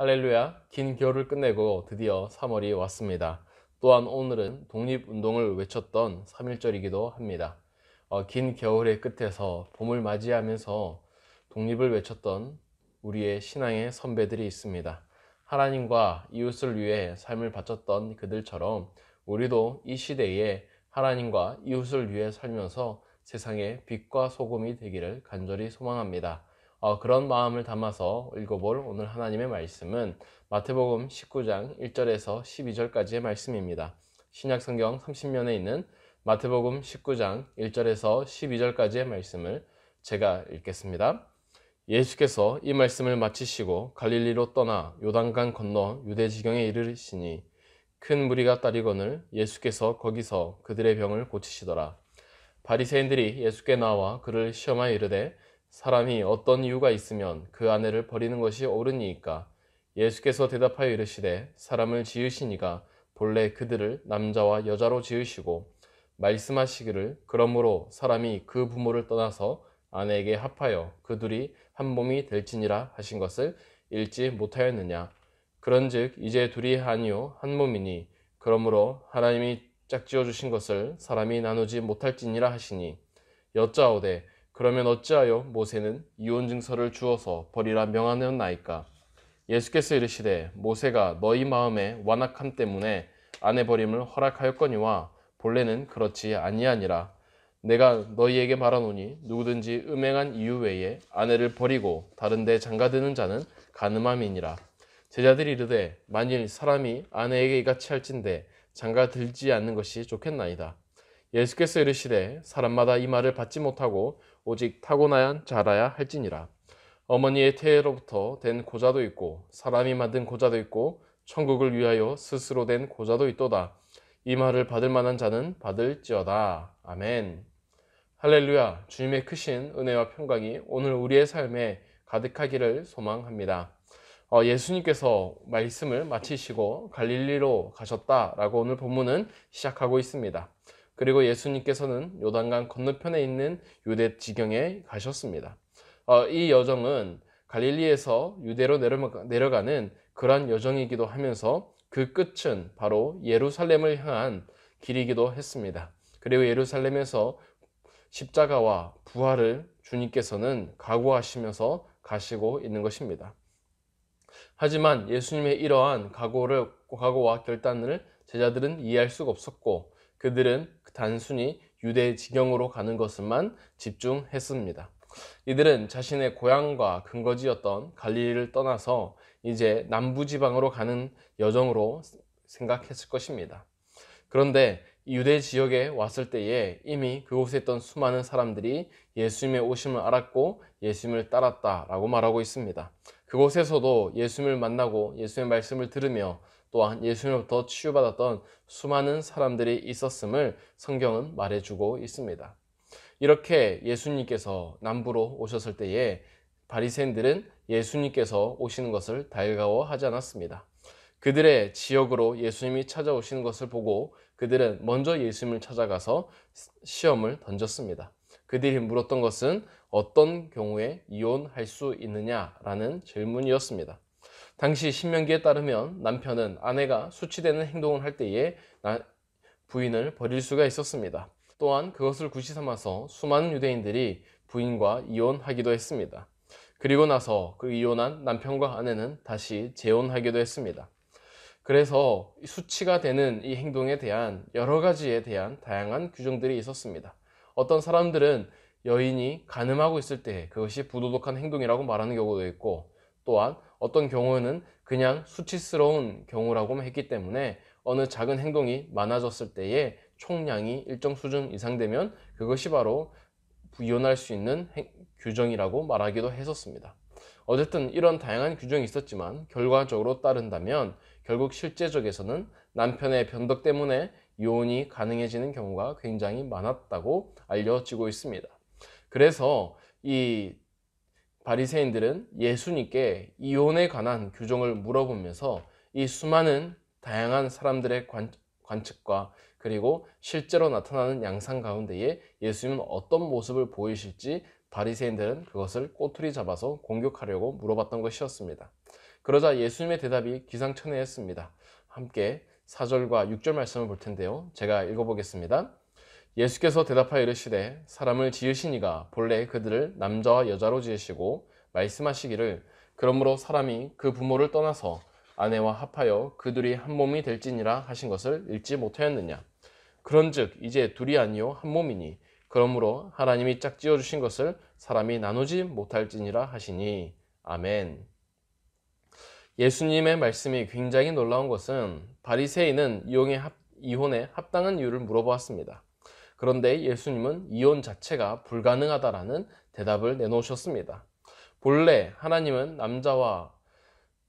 할렐루야, 긴 겨울을 끝내고 드디어 3월이 왔습니다. 또한 오늘은 독립운동을 외쳤던 3.1절이기도 합니다. 긴 겨울의 끝에서 봄을 맞이하면서 독립을 외쳤던 우리의 신앙의 선배들이 있습니다. 하나님과 이웃을 위해 삶을 바쳤던 그들처럼 우리도 이 시대에 하나님과 이웃을 위해 살면서 세상의 빛과 소금이 되기를 간절히 소망합니다. 그런 마음을 담아서 읽어볼 오늘 하나님의 말씀은 마태복음 19장 1절에서 12절까지의 말씀입니다. 신약성경 30면에 있는 마태복음 19장 1절에서 12절까지의 말씀을 제가 읽겠습니다. 예수께서 이 말씀을 마치시고 갈릴리로 떠나 요단강 건너 유대지경에 이르시니 큰 무리가 따르거늘 예수께서 거기서 그들의 병을 고치시더라. 바리새인들이 예수께 나와 그를 시험하여 이르되 사람이 어떤 이유가 있으면 그 아내를 버리는 것이 옳으니이까? 예수께서 대답하여 이르시되 사람을 지으시니가 본래 그들을 남자와 여자로 지으시고 말씀하시기를 그러므로 사람이 그 부모를 떠나서 아내에게 합하여 그 둘이 한 몸이 될지니라 하신 것을 읽지 못하였느냐? 그런즉 이제 둘이 아니요 한 몸이니 그러므로 하나님이 짝지어 주신 것을 사람이 나누지 못할지니라 하시니 여짜오되 그러면 어찌하여 모세는 이혼 증서를 주어서 버리라 명하였나이까? 예수께서 이르시되 모세가 너희 마음의 완악함 때문에 아내 버림을 허락하였거니와 본래는 그렇지 아니하니라. 내가 너희에게 말하노니 누구든지 음행한 이유 외에 아내를 버리고 다른 데 장가드는 자는 간음함이니라. 제자들이 이르되 만일 사람이 아내에게 이같이 할진대 장가들지 않는 것이 좋겠나이다. 예수께서 이르시되 사람마다 이 말을 받지 못하고 오직 타고나야 자라야 할지니라. 어머니의 태에로부터 된 고자도 있고 사람이 만든 고자도 있고 천국을 위하여 스스로 된 고자도 있도다. 이 말을 받을 만한 자는 받을지어다. 아멘. 할렐루야. 주님의 크신 은혜와 평강이 오늘 우리의 삶에 가득하기를 소망합니다. 예수님께서 말씀을 마치시고 갈릴리로 가셨다라고 오늘 본문은 시작하고 있습니다. 그리고 예수님께서는 요단강 건너편에 있는 유대 지경에 가셨습니다. 이 여정은 갈릴리에서 유대로 내려가는 그러한 여정이기도 하면서 그 끝은 바로 예루살렘을 향한 길이기도 했습니다. 그리고 예루살렘에서 십자가와 부활을 주님께서는 각오하시면서 가시고 있는 것입니다. 하지만 예수님의 이러한 각오와 결단을 제자들은 이해할 수가 없었고 그들은 단순히 유대 지경으로 가는 것만 집중했습니다. 이들은 자신의 고향과 근거지였던 갈릴리를 떠나서 이제 남부지방으로 가는 여정으로 생각했을 것입니다. 그런데 유대 지역에 왔을 때에 이미 그곳에 있던 수많은 사람들이 예수님의 오심을 알았고 예수님을 따랐다라고 말하고 있습니다. 그곳에서도 예수님을 만나고 예수님의 말씀을 들으며 또한 예수님으로부터 치유받았던 수많은 사람들이 있었음을 성경은 말해주고 있습니다. 이렇게 예수님께서 남부로 오셨을 때에 바리새인들은 예수님께서 오시는 것을 달가워하지 않았습니다. 그들의 지역으로 예수님이 찾아오시는 것을 보고 그들은 먼저 예수님을 찾아가서 시험을 던졌습니다. 그들이 물었던 것은 어떤 경우에 이혼할 수 있느냐라는 질문이었습니다. 당시 신명기에 따르면 남편은 아내가 수치되는 행동을 할 때에 부인을 버릴 수가 있었습니다. 또한 그것을 구시 삼아서 수많은 유대인들이 부인과 이혼하기도 했습니다. 그리고 나서 그 이혼한 남편과 아내는 다시 재혼하기도 했습니다. 그래서 수치가 되는 이 행동에 대한 여러 가지에 대한 다양한 규정들이 있었습니다. 어떤 사람들은 여인이 간음하고 있을 때 그것이 부도덕한 행동이라고 말하는 경우도 있고 또한 어떤 경우에는 그냥 수치스러운 경우라고만 했기 때문에 어느 작은 행동이 많아졌을 때에 총량이 일정 수준 이상 되면 그것이 바로 이혼할 수 있는 규정이라고 말하기도 했었습니다. 어쨌든 이런 다양한 규정이 있었지만 결과적으로 따른다면 결국 실제적에서는 남편의 변덕 때문에 이혼이 가능해지는 경우가 굉장히 많았다고 알려지고 있습니다. 그래서 이 바리새인들은 예수님께 이혼에 관한 규정을 물어보면서 이 수많은 다양한 사람들의 관측과 그리고 실제로 나타나는 양상 가운데에 예수님은 어떤 모습을 보이실지 바리새인들은 그것을 꼬투리 잡아서 공격하려고 물어봤던 것이었습니다. 그러자 예수님의 대답이 기상천외했습니다. 함께 4절과 6절 말씀을 볼 텐데요. 제가 읽어보겠습니다. 예수께서 대답하여 이르시되 사람을 지으신 이가 본래 그들을 남자와 여자로 지으시고 말씀하시기를 그러므로 사람이 그 부모를 떠나서 아내와 합하여 그들이 한 몸이 될지니라 하신 것을 읽지 못하였느냐. 그런즉 이제 둘이 아니요 한 몸이니 그러므로 하나님이 짝지어 주신 것을 사람이 나누지 못할지니라 하시니. 아멘. 예수님의 말씀이 굉장히 놀라운 것은 바리새인은 이혼에 합당한 이유를 물어보았습니다. 그런데 예수님은 이혼 자체가 불가능하다라는 대답을 내놓으셨습니다. 본래 하나님은 남자와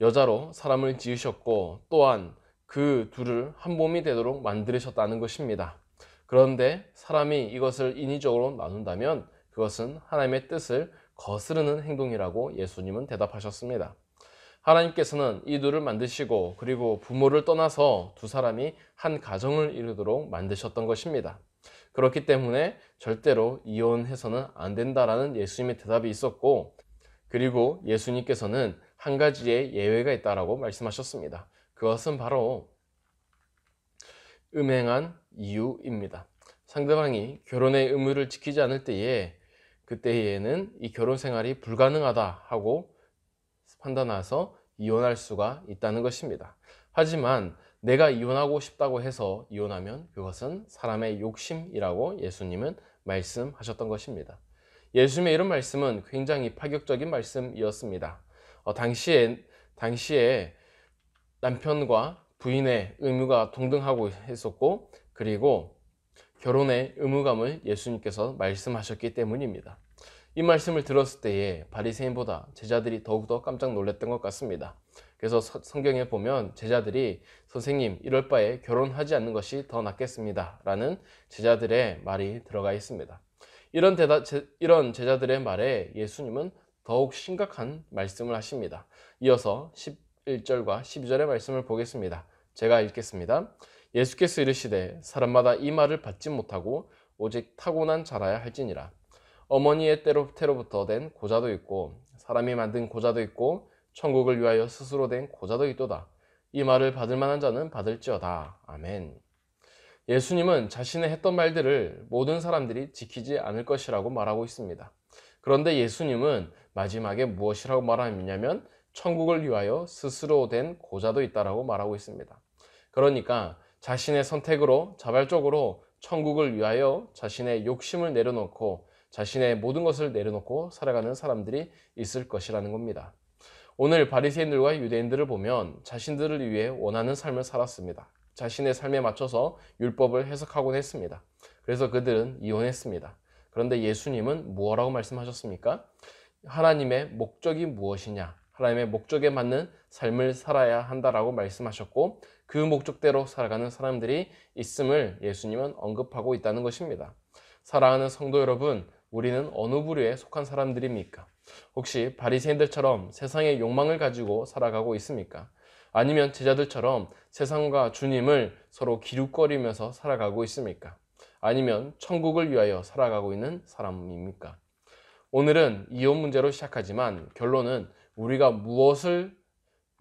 여자로 사람을 지으셨고 또한 그 둘을 한 몸이 되도록 만드셨다는 것입니다. 그런데 사람이 이것을 인위적으로 나눈다면 그것은 하나님의 뜻을 거스르는 행동이라고 예수님은 대답하셨습니다. 하나님께서는 이 둘을 만드시고 그리고 부모를 떠나서 두 사람이 한 가정을 이루도록 만드셨던 것입니다. 그렇기 때문에 절대로 이혼해서는 안 된다라는 예수님의 대답이 있었고, 그리고 예수님께서는 한 가지의 예외가 있다라고 말씀하셨습니다. 그것은 바로 음행한 이유입니다. 상대방이 결혼의 의무를 지키지 않을 때에 그때에는 이 결혼 생활이 불가능하다 하고 판단해서 이혼할 수가 있다는 것입니다. 하지만 내가 이혼하고 싶다고 해서 이혼하면 그것은 사람의 욕심이라고 예수님은 말씀하셨던 것입니다. 예수님의 이런 말씀은 굉장히 파격적인 말씀이었습니다. 당시에 남편과 부인의 의무가 동등하고 했었고, 그리고 결혼의 의무감을 예수님께서 말씀하셨기 때문입니다. 이 말씀을 들었을 때에 바리새인보다 제자들이 더욱더 깜짝 놀랐던 것 같습니다. 그래서 성경에 보면 제자들이 선생님 이럴 바에 결혼하지 않는 것이 더 낫겠습니다 라는 제자들의 말이 들어가 있습니다. 이런 제자들의 말에 예수님은 더욱 심각한 말씀을 하십니다. 이어서 11절과 12절의 말씀을 보겠습니다. 제가 읽겠습니다. 예수께서 이르시되 사람마다 이 말을 받지 못하고 오직 타고난 자라야 할지니라. 어머니의 때로부터 된 고자도 있고 사람이 만든 고자도 있고 천국을 위하여 스스로 된 고자도 있도다. 이 말을 받을 만한 자는 받을지어다. 아멘. 예수님은 자신의 했던 말들을 모든 사람들이 지키지 않을 것이라고 말하고 있습니다. 그런데 예수님은 마지막에 무엇이라고 말하냐면 천국을 위하여 스스로 된 고자도 있다라고 말하고 있습니다. 그러니까 자신의 선택으로 자발적으로 천국을 위하여 자신의 욕심을 내려놓고 자신의 모든 것을 내려놓고 살아가는 사람들이 있을 것이라는 겁니다. 오늘 바리새인들과 유대인들을 보면 자신들을 위해 원하는 삶을 살았습니다. 자신의 삶에 맞춰서 율법을 해석하곤 했습니다. 그래서 그들은 이혼했습니다. 그런데 예수님은 뭐라고 말씀하셨습니까? 하나님의 목적이 무엇이냐? 하나님의 목적에 맞는 삶을 살아야 한다라고 말씀하셨고 그 목적대로 살아가는 사람들이 있음을 예수님은 언급하고 있다는 것입니다. 사랑하는 성도 여러분, 우리는 어느 부류에 속한 사람들입니까? 혹시 바리새인들처럼 세상의 욕망을 가지고 살아가고 있습니까? 아니면 제자들처럼 세상과 주님을 서로 기웃거리면서 살아가고 있습니까? 아니면 천국을 위하여 살아가고 있는 사람입니까? 오늘은 이혼 문제로 시작하지만 결론은 우리가 무엇을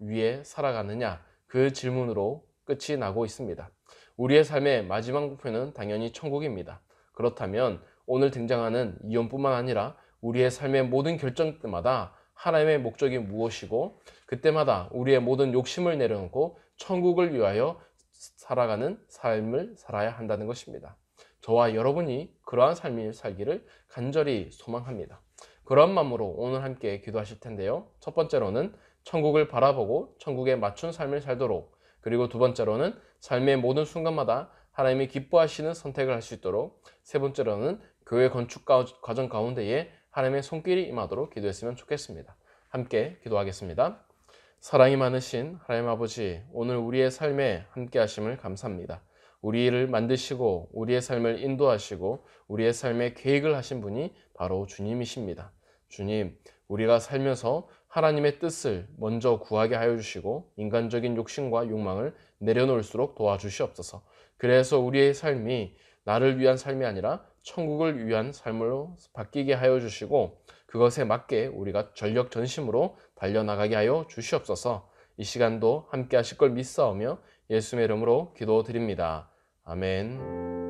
위해 살아가느냐 그 질문으로 끝이 나고 있습니다. 우리의 삶의 마지막 목표는 당연히 천국입니다. 그렇다면 오늘 등장하는 이혼뿐만 아니라 우리의 삶의 모든 결정마다 하나님의 목적이 무엇이고 그때마다 우리의 모든 욕심을 내려놓고 천국을 위하여 살아가는 삶을 살아야 한다는 것입니다. 저와 여러분이 그러한 삶을 살기를 간절히 소망합니다. 그런 마음으로 오늘 함께 기도하실 텐데요. 첫 번째로는 천국을 바라보고 천국에 맞춘 삶을 살도록, 그리고 두 번째로는 삶의 모든 순간마다 하나님이 기뻐하시는 선택을 할 수 있도록, 세 번째로는 교회 건축 과정 가운데에 하나님의 손길이 임하도록 기도했으면 좋겠습니다. 함께 기도하겠습니다. 사랑이 많으신 하나님 아버지, 오늘 우리의 삶에 함께 하심을 감사합니다. 우리를 만드시고 우리의 삶을 인도하시고 우리의 삶에 계획을 하신 분이 바로 주님이십니다. 주님, 우리가 살면서 하나님의 뜻을 먼저 구하게 하여 주시고 인간적인 욕심과 욕망을 내려놓을수록 도와주시옵소서. 그래서 우리의 삶이 나를 위한 삶이 아니라 천국을 위한 삶으로 바뀌게 하여 주시고 그것에 맞게 우리가 전력 전심으로 달려나가게 하여 주시옵소서. 이 시간도 함께 하실 걸 믿사오며 예수의 이름으로 기도드립니다. 아멘.